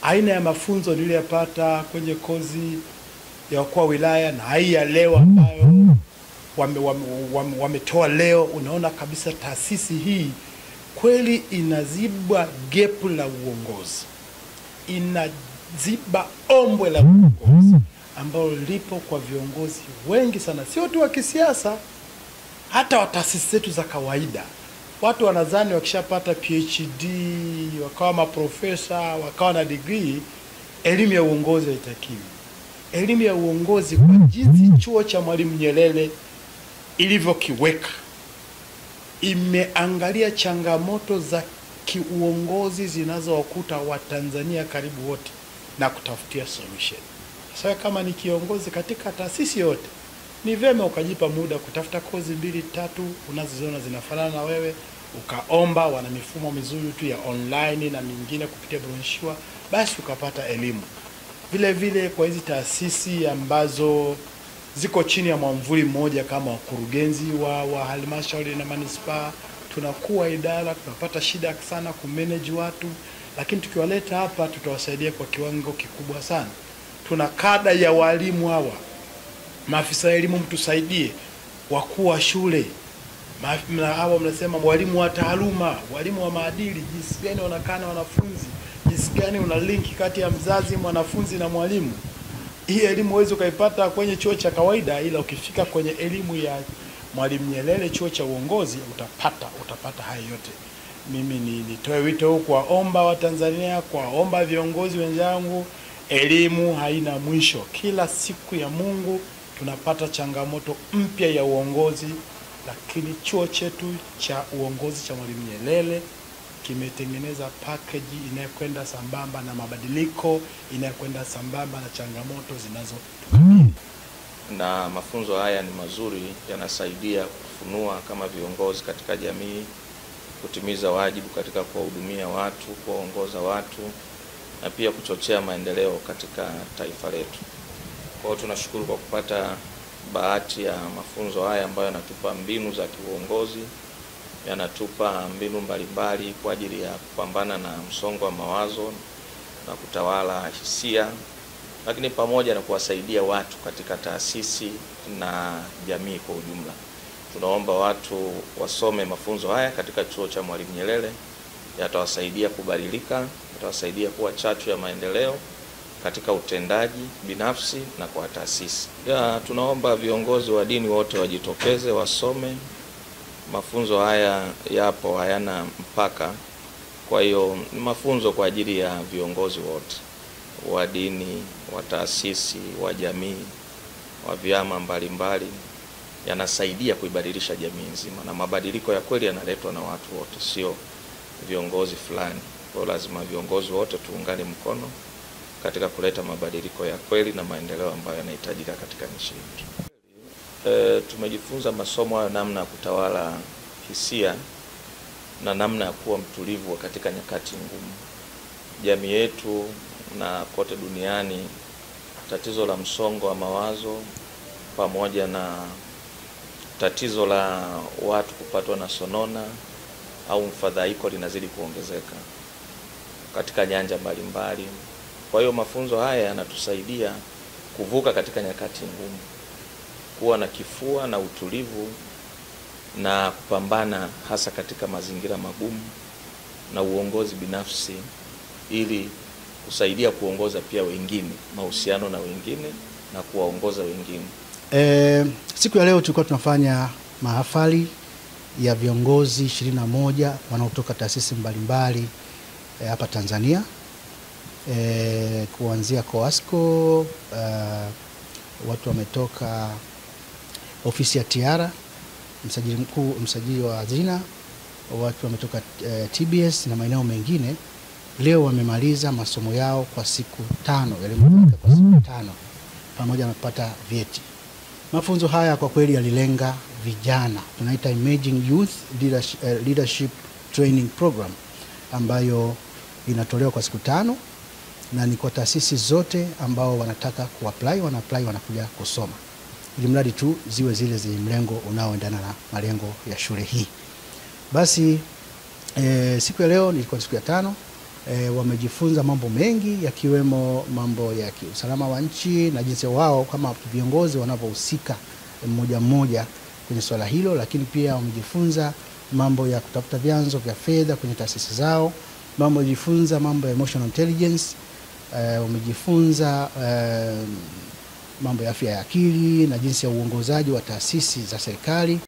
aina ya mafunzo niliyopata kwenye kozi ya wakuu wa wilaya na hii ya leo ambayo wametoa leo, unaona kabisa taasisi hii kweli inaziba gap la uongozi, inaziba ombwe la uongozi ambalo lipo kwa viongozi wengi sana, sio tu wa kisiasa, hata wa taasisi zetu za kawaida. Watu wanadhani wakishapata PhD, wakawa maprofesa, wakawa na degree, elimu ya uongozi haitakiwi. Elimu ya uongozi kwa jinsi chuo cha Mwalimu Nyerere ilivyokiweka, imeangalia changamoto za kiuongozi zinazowakuta Watanzania karibu wote na kutafutia solution. Sasa kama ni kiongozi katika taasisi yote, ni vyema ukajipa muda kutafuta kozi 2-3 unaziona zinafanana na wewe, ukaomba, wana mifumo mizuri tu ya online na mingine kupitia brochure, basi ukapata elimu. Vile vile kwa hizi taasisi ambazo ziko chini ya mwamvuli mmoja kama wakurugenzi wa halmashauri na manispaa, tunakuwa idara, tunapata shida sana kumanage watu, lakini tukiwaleta hapa tutawasaidia kwa kiwango kikubwa sana. Tuna kada ya walimu hawa, maafisa elimu mtusaidie, wakuu wa shule, hawa mnasema walimu wa taaluma, walimu wa maadili, jinsi gani wanakaa na wanafunzi, jinsi gani una link kati ya mzazi, mwanafunzi na mwalimu. Hii elimu huwezi ukaipata kwenye chuo cha kawaida, ila ukifika kwenye elimu ya Mwalimu Nyerere chuo cha uongozi utapata haya yote. Mimi nitoe wito huu kuwaomba Watanzania, kuwaomba viongozi wenzangu, elimu haina mwisho. Kila siku ya Mungu tunapata changamoto mpya ya uongozi, lakini chuo chetu cha uongozi cha Mwalimu Nyerere kimetengeneza package inayokwenda sambamba na mabadiliko, inayokwenda sambamba na changamoto zinazotukabili. Na mafunzo haya ni mazuri, yanasaidia kufunua kama viongozi katika jamii, kutimiza wajibu katika kuwahudumia watu, kuwaongoza watu, na pia kuchochea maendeleo katika taifa letu. Kwa hiyo tunashukuru kwa kupata bahati ya mafunzo haya ambayo yanatupa mbinu za kiuongozi, yanatupa mbinu mbalimbali kwa ajili ya kupambana na msongo wa mawazo na kutawala hisia, lakini pamoja na kuwasaidia watu katika taasisi na jamii kwa ujumla. Tunaomba watu wasome mafunzo haya katika chuo cha Mwalimu Nyerere, yatawasaidia kubadilika, yatawasaidia kuwa chachu ya maendeleo katika utendaji binafsi na kwa taasisi. Tunaomba viongozi wa dini wote wajitokeze, wasome. Mafunzo haya yapo, hayana mpaka. Kwa hiyo ni mafunzo kwa ajili ya viongozi wote wa dini, wa taasisi, wa jamii, wa vyama mbalimbali. Yanasaidia kuibadilisha jamii nzima, na mabadiliko ya kweli yanaletwa na watu wote, sio viongozi fulani. Kwa lazima viongozi wote tuungane mkono katika kuleta mabadiliko ya kweli na maendeleo ambayo yanahitajika katika nchi yetu. Tumejifunza masomo hayo, namna ya kutawala hisia na namna ya kuwa mtulivu katika nyakati ngumu. Jamii yetu na kote duniani, tatizo la msongo wa mawazo pamoja na tatizo la watu kupatwa na sonona au mfadhaiko linazidi kuongezeka katika nyanja mbalimbali. Kwa hiyo mafunzo haya yanatusaidia kuvuka katika nyakati ngumu, kuwa na kifua na utulivu na kupambana hasa katika mazingira magumu na uongozi binafsi, ili kusaidia kuongoza pia wengine, mahusiano na wengine na kuwaongoza wengine. Siku ya leo tulikuwa tunafanya mahafali ya viongozi 21 wanaotoka taasisi mbalimbali hapa Tanzania, kuanzia Coasco, watu wametoka ofisi ya Tiara, msajili mkuu, msajili wa hazina, watu wametoka TBS na maeneo mengine. Leo wamemaliza masomo yao kwa siku 5, elimu kwa siku 5, pamoja na kupata vyeti. Mafunzo haya kwa kweli yalilenga vijana, tunaita Emerging Youth Leadership Training Program, ambayo inatolewa kwa siku 5 na ni kwa taasisi zote ambao wanataka kuapply, wanakuja kusoma, ili mradi tu ziwe zile zenye mlengo unaoendana na malengo ya shule hii. Basi siku ya leo ilikuwa siku ya 5, wamejifunza mambo mengi yakiwemo mambo ya kiusalama wa nchi na jinsi wao kama viongozi wanavyohusika mmoja mmoja kwenye swala hilo, lakini pia wamejifunza mambo ya kutafuta vyanzo vya fedha kwenye taasisi zao, wamejifunza mambo ya emotional intelligence, wamejifunza mambo ya afya ya akili na jinsi ya uongozaji wa taasisi za serikali.